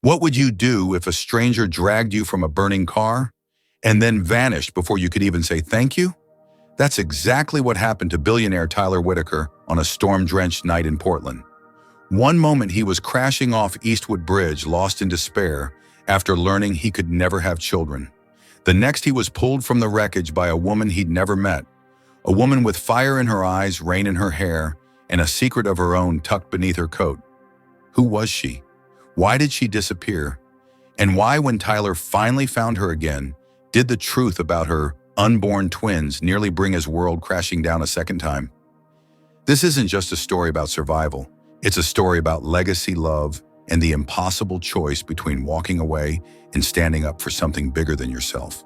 What would you do if a stranger dragged you from a burning car and then vanished before you could even say thank you? That's exactly what happened to billionaire Tyler Whitaker on a storm-drenched night in Portland. One moment he was crashing off Eastwood Bridge, lost in despair, after learning he could never have children. The next he was pulled from the wreckage by a woman he'd never met, a woman with fire in her eyes, rain in her hair, and a secret of her own tucked beneath her coat. Who was she? Why did she disappear? And why, when Tyler finally found her again, did the truth about her unborn twins nearly bring his world crashing down a second time? This isn't just a story about survival. It's a story about legacy, love, and the impossible choice between walking away and standing up for something bigger than yourself.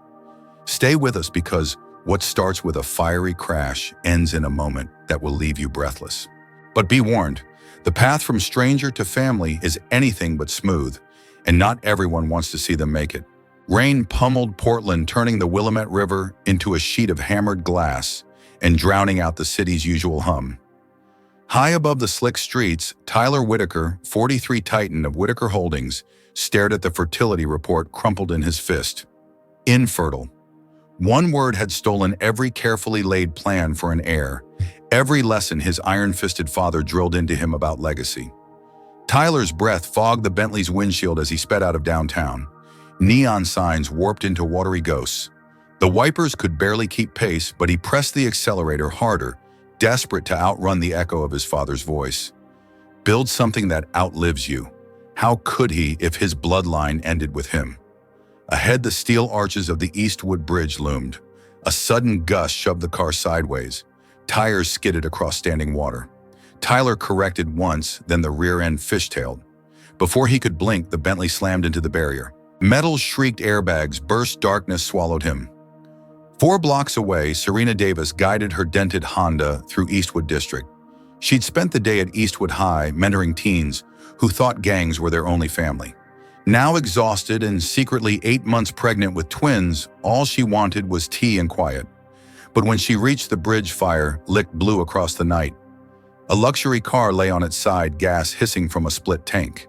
Stay with us, because what starts with a fiery crash ends in a moment that will leave you breathless. But be warned, the path from stranger to family is anything but smooth, and not everyone wants to see them make it. Rain pummeled Portland, turning the Willamette River into a sheet of hammered glass and drowning out the city's usual hum. High above the slick streets, Tyler Whitaker, 43 Titan of Whitaker Holdings, stared at the fertility report crumpled in his fist. Infertile. One word had stolen every carefully laid plan for an heir, every lesson his iron-fisted father drilled into him about legacy. Tyler's breath fogged the Bentley's windshield as he sped out of downtown. Neon signs warped into watery ghosts. The wipers could barely keep pace, but he pressed the accelerator harder, desperate to outrun the echo of his father's voice. Build something that outlives you. How could he if his bloodline ended with him? Ahead, the steel arches of the Eastwood Bridge loomed. A sudden gust shoved the car sideways. Tires skidded across standing water. Tyler corrected once, then the rear end fishtailed. Before he could blink, the Bentley slammed into the barrier. Metal shrieked, airbags burst, darkness swallowed him. 4 blocks away, Serena Davis guided her dented Honda through Eastwood District. She'd spent the day at Eastwood High mentoring teens who thought gangs were their only family. Now exhausted and secretly 8 months pregnant with twins, all she wanted was tea and quiet. But when she reached the bridge, fire licked blue across the night. A luxury car lay on its side, gas hissing from a split tank.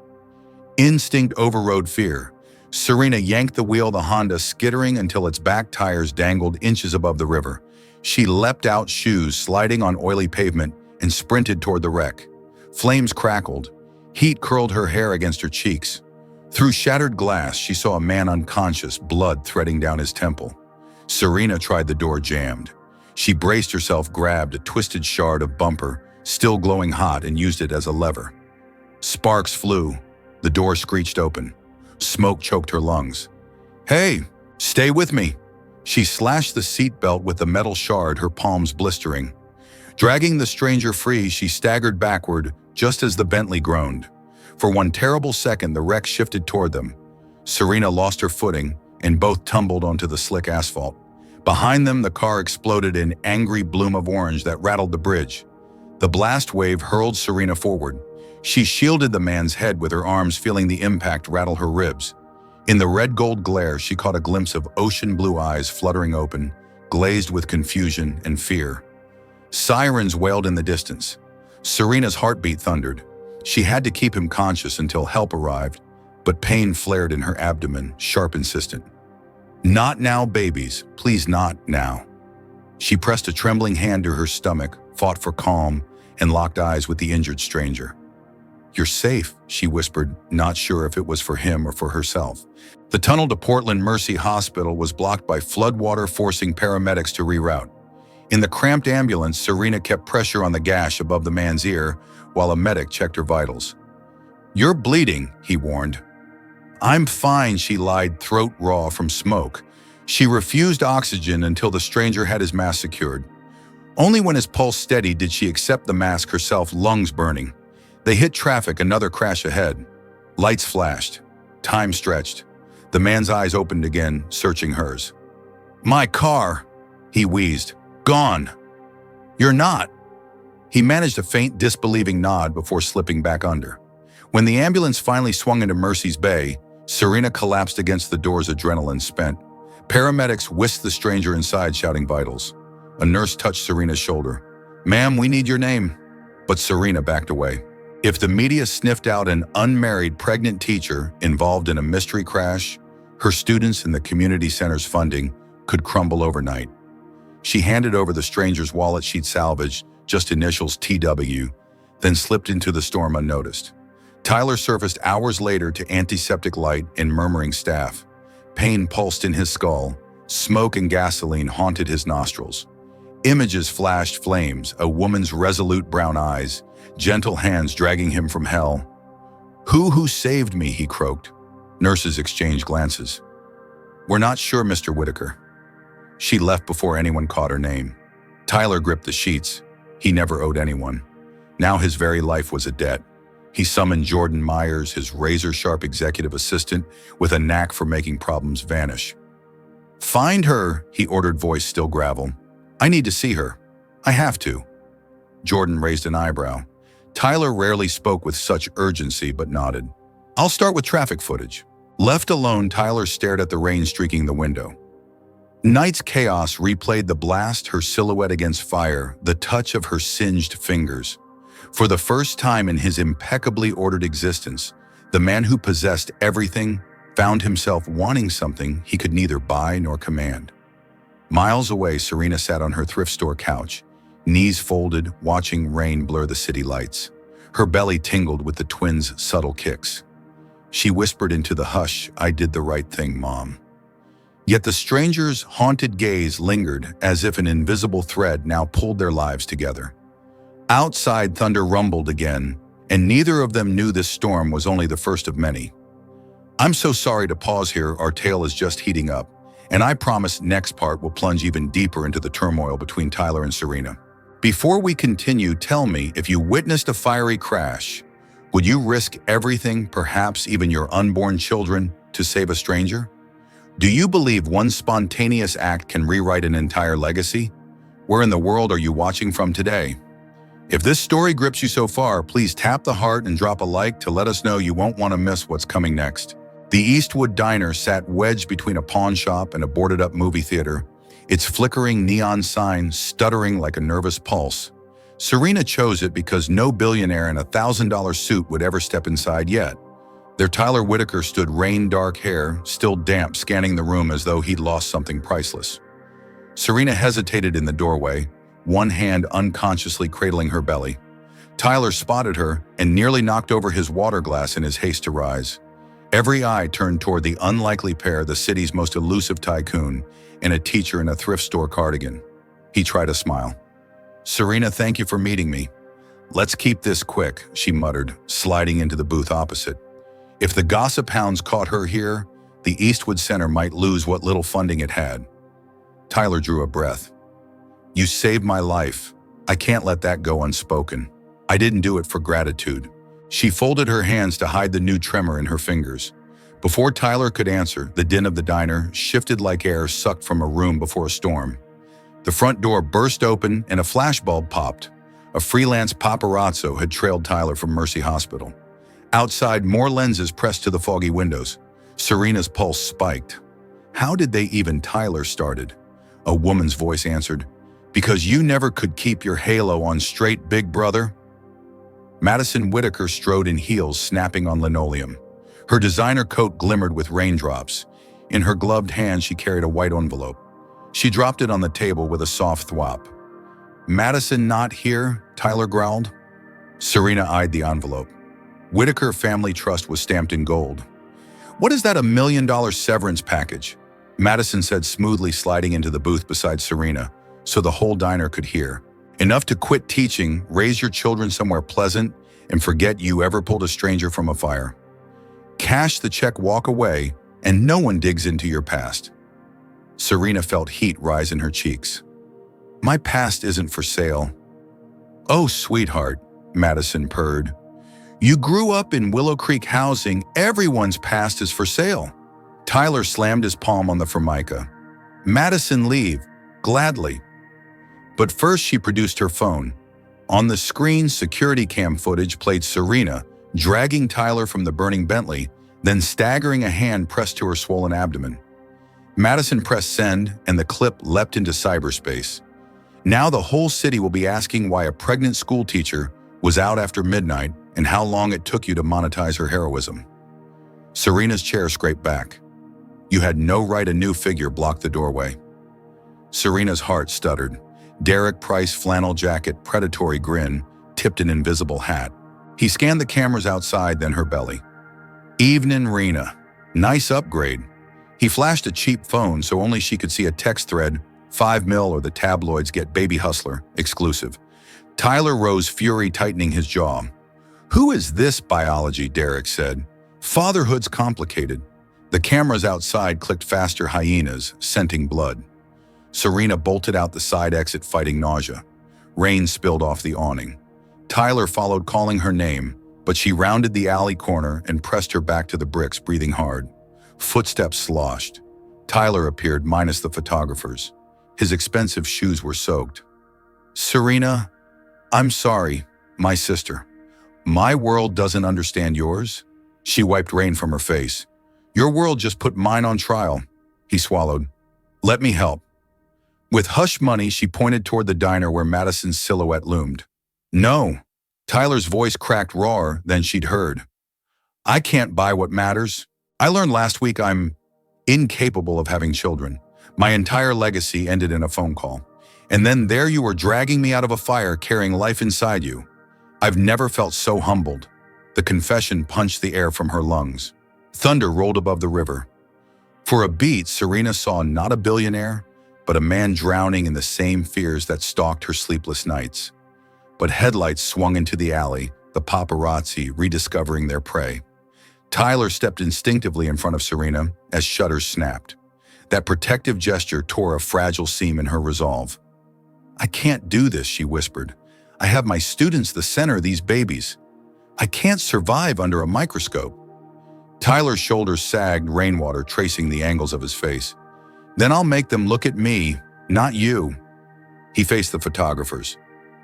Instinct overrode fear. Serena yanked the wheel, the Honda skittering until its back tires dangled inches above the river. She leapt out, shoes sliding on oily pavement, and sprinted toward the wreck. Flames crackled. Heat curled her hair against her cheeks. Through shattered glass, she saw a man unconscious, blood threading down his temple. Serena tried the door, jammed. She braced herself, grabbed a twisted shard of bumper, still glowing hot, and used it as a lever. Sparks flew. The door screeched open. Smoke choked her lungs. "Hey, stay with me." She slashed the seatbelt with the metal shard, her palms blistering. Dragging the stranger free, she staggered backward just as the Bentley groaned. For one terrible second, the wreck shifted toward them. Serena lost her footing, and both tumbled onto the slick asphalt. Behind them, the car exploded in angry bloom of orange that rattled the bridge. The blast wave hurled Serena forward. She shielded the man's head with her arms, feeling the impact rattle her ribs. In the red-gold glare, she caught a glimpse of ocean-blue eyes fluttering open, glazed with confusion and fear. Sirens wailed in the distance. Serena's heartbeat thundered. She had to keep him conscious until help arrived, but pain flared in her abdomen, sharp, insistent. "Not now, babies. Please, not now." She pressed a trembling hand to her stomach, fought for calm, and locked eyes with the injured stranger. "You're safe," she whispered, not sure if it was for him or for herself. The tunnel to Portland Mercy Hospital was blocked by floodwater, forcing paramedics to reroute. In the cramped ambulance, Serena kept pressure on the gash above the man's ear while a medic checked her vitals. "You're bleeding," he warned. "I'm fine," she lied, throat raw from smoke. She refused oxygen until the stranger had his mask secured. Only when his pulse steadied did she accept the mask herself, lungs burning. They hit traffic, another crash ahead. Lights flashed. Time stretched. The man's eyes opened again, searching hers. "My car," he wheezed. "Gone." "You're not." He managed a faint, disbelieving nod before slipping back under. When the ambulance finally swung into Mercy's Bay, Serena collapsed against the doors, adrenaline spent. Paramedics whisked the stranger inside, shouting vitals. A nurse touched Serena's shoulder. "Ma'am, we need your name." But Serena backed away. If the media sniffed out an unmarried pregnant teacher involved in a mystery crash, her students and the community center's funding could crumble overnight. She handed over the stranger's wallet she'd salvaged, just initials TW, then slipped into the storm unnoticed. Tyler surfaced hours later to antiseptic light and murmuring staff. Pain pulsed in his skull. Smoke and gasoline haunted his nostrils. Images flashed flames, a woman's resolute brown eyes, gentle hands dragging him from hell. Who saved me?" he croaked. Nurses exchanged glances. "We're not sure, Mr. Whitaker." She left before anyone caught her name. Tyler gripped the sheets. He never owed anyone. Now his very life was a debt. He summoned Jordan Myers, his razor-sharp executive assistant, with a knack for making problems vanish. "Find her," he ordered, voice still gravel. "I need to see her. I have to." Jordan raised an eyebrow. Tyler rarely spoke with such urgency, but nodded. "I'll start with traffic footage." Left alone, Tyler stared at the rain streaking the window. Night's chaos replayed the blast, her silhouette against fire, the touch of her singed fingers. For the first time in his impeccably ordered existence, the man who possessed everything found himself wanting something he could neither buy nor command. Miles away, Serena sat on her thrift store couch, knees folded, watching rain blur the city lights. Her belly tingled with the twins' subtle kicks. She whispered into the hush, "I did the right thing, Mom." Yet the stranger's haunted gaze lingered, as if an invisible thread now pulled their lives together. Outside, thunder rumbled again, and neither of them knew this storm was only the first of many. "I'm so sorry to pause here, our tale is just heating up, and I promise next part will plunge even deeper into the turmoil between Tyler and Serena. Before we continue, tell me, if you witnessed a fiery crash, would you risk everything, perhaps even your unborn children, to save a stranger? Do you believe one spontaneous act can rewrite an entire legacy? Where in the world are you watching from today? If this story grips you so far, please tap the heart and drop a like to let us know you won't want to miss what's coming next. The Eastwood Diner sat wedged between a pawn shop and a boarded-up movie theater, its flickering neon sign stuttering like a nervous pulse. Serena chose it because no billionaire in a $1,000 suit would ever step inside yet. There Tyler Whitaker stood, rain-dark hair, still damp, scanning the room as though he'd lost something priceless. Serena hesitated in the doorway, one hand unconsciously cradling her belly. Tyler spotted her and nearly knocked over his water glass in his haste to rise. Every eye turned toward the unlikely pair, the city's most elusive tycoon and a teacher in a thrift store cardigan. He tried a smile. "Serena, thank you for meeting me. Let's keep this quick," she muttered, sliding into the booth opposite. If the gossip hounds caught her here, the Eastwood Center might lose what little funding it had. Tyler drew a breath. "You saved my life. I can't let that go unspoken. I didn't do it for gratitude." She folded her hands to hide the new tremor in her fingers. Before Tyler could answer, the din of the diner shifted like air sucked from a room before a storm. The front door burst open and a flashbulb popped. A freelance paparazzo had trailed Tyler from Mercy Hospital. Outside, more lenses pressed to the foggy windows. Serena's pulse spiked. "How did they even?" Tyler started. A woman's voice answered, "Because you never could keep your halo on straight, big brother." Madison Whitaker strode in heels, snapping on linoleum. Her designer coat glimmered with raindrops. In her gloved hand, she carried a white envelope. She dropped it on the table with a soft thwop. "Madison not here?" Tyler growled. Serena eyed the envelope. Whitaker Family Trust was stamped in gold. "What is that, $1 million severance package?" Madison said smoothly, sliding into the booth beside Serena, so the whole diner could hear. "Enough to quit teaching, raise your children somewhere pleasant, and forget you ever pulled a stranger from a fire. Cash the check, walk away, and no one digs into your past." Serena felt heat rise in her cheeks. "My past isn't for sale." "Oh, sweetheart," Madison purred. "You grew up in Willow Creek housing. Everyone's past is for sale." Tyler slammed his palm on the formica. "Madison, leave. Gladly." But first she produced her phone. On the screen, security cam footage played Serena dragging Tyler from the burning Bentley, then staggering, a hand pressed to her swollen abdomen. Madison pressed send, and the clip leapt into cyberspace. Now the whole city will be asking why a pregnant schoolteacher was out after midnight and how long it took you to monetize her heroism. Serena's chair scraped back. You had no right. A new figure blocked the doorway. Serena's heart stuttered. Derek Price flannel jacket, predatory grin, tipped an invisible hat. He scanned the cameras outside, then her belly. Evening, Rena. Nice upgrade. He flashed a cheap phone so only she could see a text thread, 5 mil or the tabloids get baby hustler, exclusive. Tyler rose, fury tightening his jaw. Who is this biology? Derek said. Fatherhood's complicated. The cameras outside clicked faster, hyenas, scenting blood. Serena bolted out the side exit, fighting nausea. Rain spilled off the awning. Tyler followed, calling her name, but she rounded the alley corner and pressed her back to the bricks, breathing hard. Footsteps sloshed. Tyler appeared, minus the photographers. His expensive shoes were soaked. Serena, I'm sorry, my sister. My world doesn't understand yours. She wiped rain from her face. Your world just put mine on trial. He swallowed. Let me help. With hush money, she pointed toward the diner where Madison's silhouette loomed. No. Tyler's voice cracked rawer than she'd heard. I can't buy what matters. I learned last week I'm incapable of having children. My entire legacy ended in a phone call. And then there you were, dragging me out of a fire, carrying life inside you. I've never felt so humbled. The confession punched the air from her lungs. Thunder rolled above the river. For a beat, Serena saw not a billionaire, but a man drowning in the same fears that stalked her sleepless nights. But headlights swung into the alley, the paparazzi rediscovering their prey. Tyler stepped instinctively in front of Serena as shutters snapped. That protective gesture tore a fragile seam in her resolve. I can't do this, she whispered. I have my students, the center, these babies. I can't survive under a microscope. Tyler's shoulders sagged, rainwater tracing the angles of his face. Then I'll make them look at me, not you. He faced the photographers.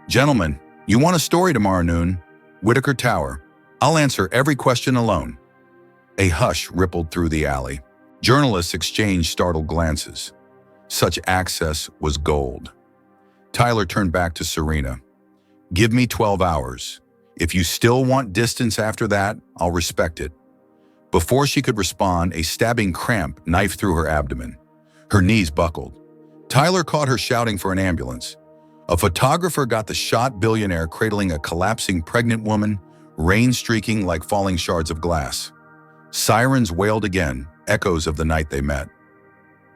Gentlemen, you want a story tomorrow noon? Whitaker Tower. I'll answer every question alone. A hush rippled through the alley. Journalists exchanged startled glances. Such access was gold. Tyler turned back to Serena. Give me 12 hours. If you still want distance after that, I'll respect it. Before she could respond, a stabbing cramp knifed through her abdomen. Her knees buckled. Tyler caught her shouting for an ambulance. A photographer got the shot, billionaire cradling a collapsing pregnant woman, rain streaking like falling shards of glass. Sirens wailed again, echoes of the night they met.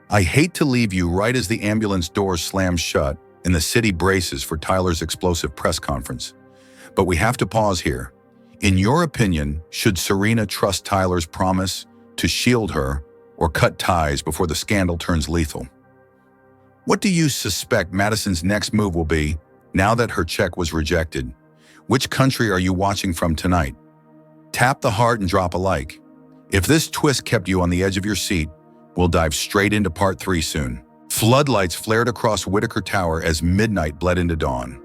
I hate to leave you right as the ambulance doors slammed shut and the city braces for Tyler's explosive press conference. But we have to pause here. In your opinion, should Serena trust Tyler's promise to shield her or cut ties before the scandal turns lethal? What do you suspect Madison's next move will be now that her check was rejected? Which country are you watching from tonight? Tap the heart and drop a like. If this twist kept you on the edge of your seat, we'll dive straight into part 3 soon. Floodlights flared across Whitaker Tower as midnight bled into dawn.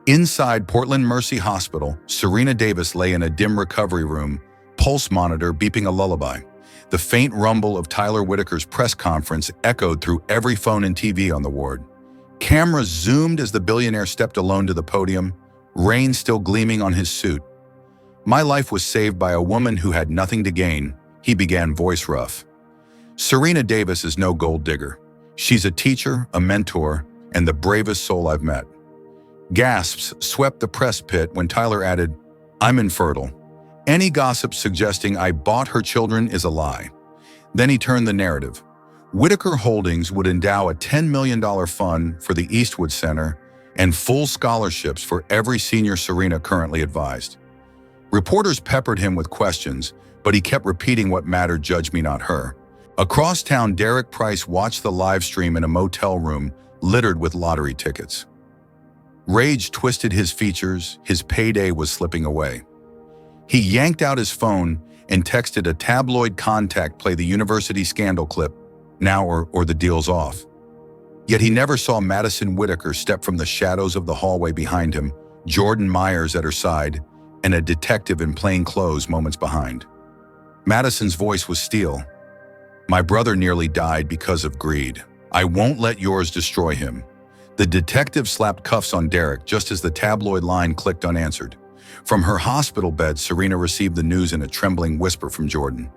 Inside Portland Mercy Hospital, Serena Davis lay in a dim recovery room, pulse monitor beeping a lullaby. The faint rumble of Tyler Whitaker's press conference echoed through every phone and TV on the ward. Cameras zoomed as the billionaire stepped alone to the podium, rain still gleaming on his suit. My life was saved by a woman who had nothing to gain, he began, voice rough. Serena Davis is no gold digger. She's a teacher, a mentor, and the bravest soul I've met. Gasps swept the press pit when Tyler added, I'm infertile. Any gossip suggesting I bought her children is a lie. Then he turned the narrative. Whitaker Holdings would endow a $10 million fund for the Eastwood Center and full scholarships for every senior Serena currently advised. Reporters peppered him with questions, but he kept repeating what mattered, judge me, not her. Across town, Derek Price watched the live stream in a motel room littered with lottery tickets. Rage twisted his features, his payday was slipping away. He yanked out his phone and texted a tabloid contact, play the university scandal clip, now or the deal's off. Yet he never saw Madison Whitaker step from the shadows of the hallway behind him, Jordan Myers at her side, and a detective in plain clothes moments behind. Madison's voice was steel. My brother nearly died because of greed. I won't let yours destroy him. The detective slapped cuffs on Derek just as the tabloid line clicked unanswered. From her hospital bed, Serena received the news in a trembling whisper from Jordan.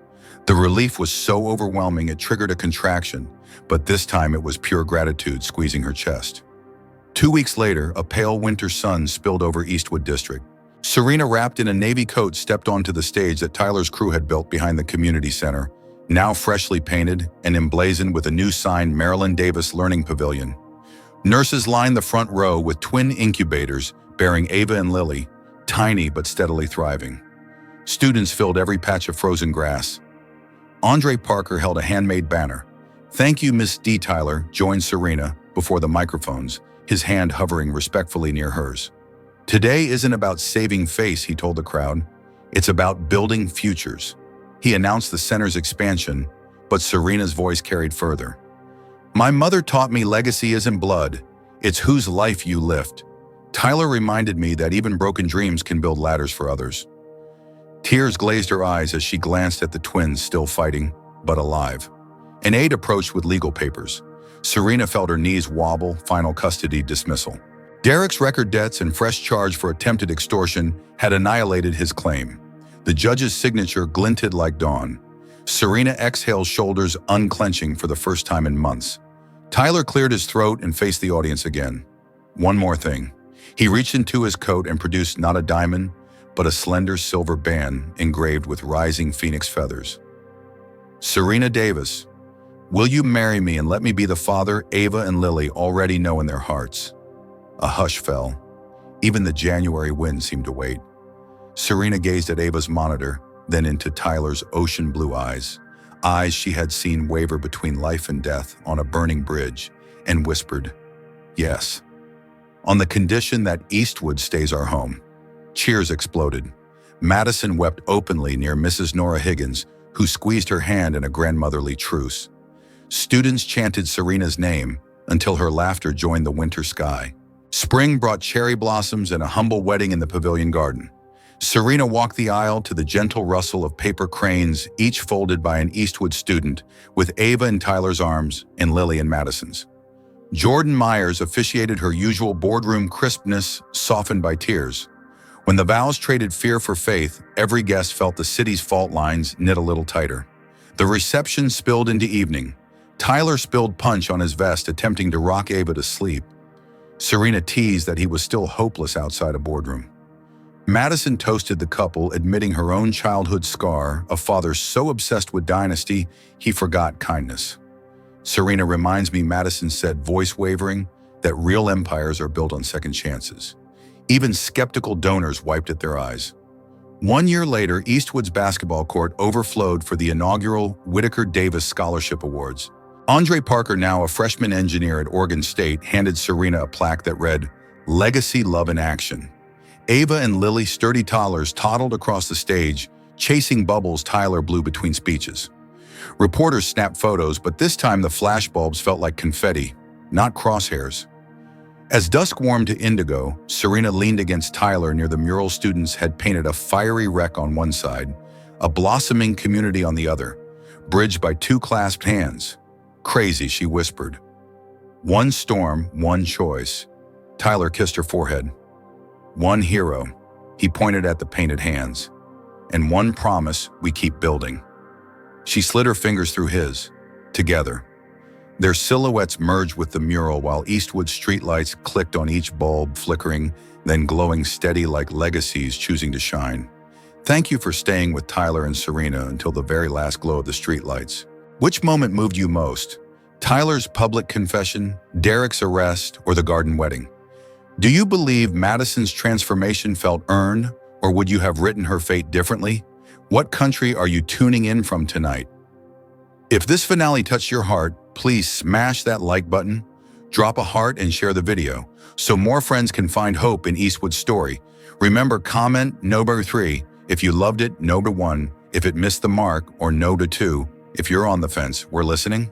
The relief was so overwhelming it triggered a contraction, but this time it was pure gratitude squeezing her chest. 2 weeks later, a pale winter sun spilled over Eastwood District. Serena, wrapped in a navy coat, stepped onto the stage that Tyler's crew had built behind the community center, now freshly painted and emblazoned with a new sign, Marilyn Davis Learning Pavilion. Nurses lined the front row with twin incubators bearing Ava and Lily, tiny but steadily thriving. Students filled every patch of frozen grass. Andre Parker held a handmade banner. "Thank you, Miss D. Tyler," joined Serena before the microphones, his hand hovering respectfully near hers. "Today isn't about saving face," he told the crowd. "It's about building futures." He announced the center's expansion, but Serena's voice carried further. "My mother taught me legacy isn't blood, it's whose life you lift." Tyler reminded me that even broken dreams can build ladders for others. Tears glazed her eyes as she glanced at the twins still fighting, but alive. An aide approached with legal papers. Serena felt her knees wobble, final custody dismissal. Derek's record debts and fresh charge for attempted extortion had annihilated his claim. The judge's signature glinted like dawn. Serena exhaled, shoulders unclenching for the first time in months. Tyler cleared his throat and faced the audience again. One more thing. He reached into his coat and produced not a diamond, but a slender silver band engraved with rising phoenix feathers. "Serena Davis, will you marry me and let me be the father Ava and Lily already know in their hearts?" A hush fell. Even the January wind seemed to wait. Serena gazed at Ava's monitor, then into Tyler's ocean blue eyes she had seen waver between life and death on a burning bridge, and whispered, "Yes, on the condition that Eastwood stays our home." Cheers exploded. Madison wept openly near Mrs. Nora Higgins, who squeezed her hand in a grandmotherly truce. Students chanted Serena's name until her laughter joined the winter sky. Spring brought cherry blossoms and a humble wedding in the pavilion garden. Serena walked the aisle to the gentle rustle of paper cranes, each folded by an Eastwood student, with Ava in Tyler's arms and Lily in Madison's. Jordan Myers officiated, her usual boardroom crispness softened by tears. When the vows traded fear for faith, every guest felt the city's fault lines knit a little tighter. The reception spilled into evening. Tyler spilled punch on his vest, attempting to rock Ava to sleep. Serena teased that he was still hopeless outside a boardroom. Madison toasted the couple, admitting her own childhood scar, a father so obsessed with dynasty he forgot kindness. "Serena reminds me," Madison said, voice wavering, "that real empires are built on second chances." Even skeptical donors wiped at their eyes. 1 year later, Eastwood's basketball court overflowed for the inaugural Whitaker Davis Scholarship Awards. Andre Parker, now a freshman engineer at Oregon State, handed Serena a plaque that read, "Legacy, Love, and Action." Ava and Lily, sturdy toddlers, toddled across the stage, chasing bubbles Tyler blew between speeches. Reporters snapped photos, but this time the flashbulbs felt like confetti, not crosshairs. As dusk warmed to indigo, Serena leaned against Tyler near the mural students had painted, a fiery wreck on one side, a blossoming community on the other, bridged by two clasped hands. "Crazy," she whispered. "One storm, one choice." Tyler kissed her forehead. "One hero," he pointed at the painted hands. "And one promise, we keep building." She slid her fingers through his. Together. Their silhouettes merged with the mural while Eastwood streetlights clicked on each bulb, flickering, then glowing steady like legacies choosing to shine. Thank you for staying with Tyler and Serena until the very last glow of the streetlights. Which moment moved you most? Tyler's public confession, Derek's arrest, or the garden wedding? Do you believe Madison's transformation felt earned, or would you have written her fate differently? What country are you tuning in from tonight? If this finale touched your heart, please smash that like button, drop a heart, and share the video so more friends can find hope in Eastwood's story. Remember, comment number 3 if you loved it, number 1 if it missed the mark, or no to 2 if you're on the fence. We're listening.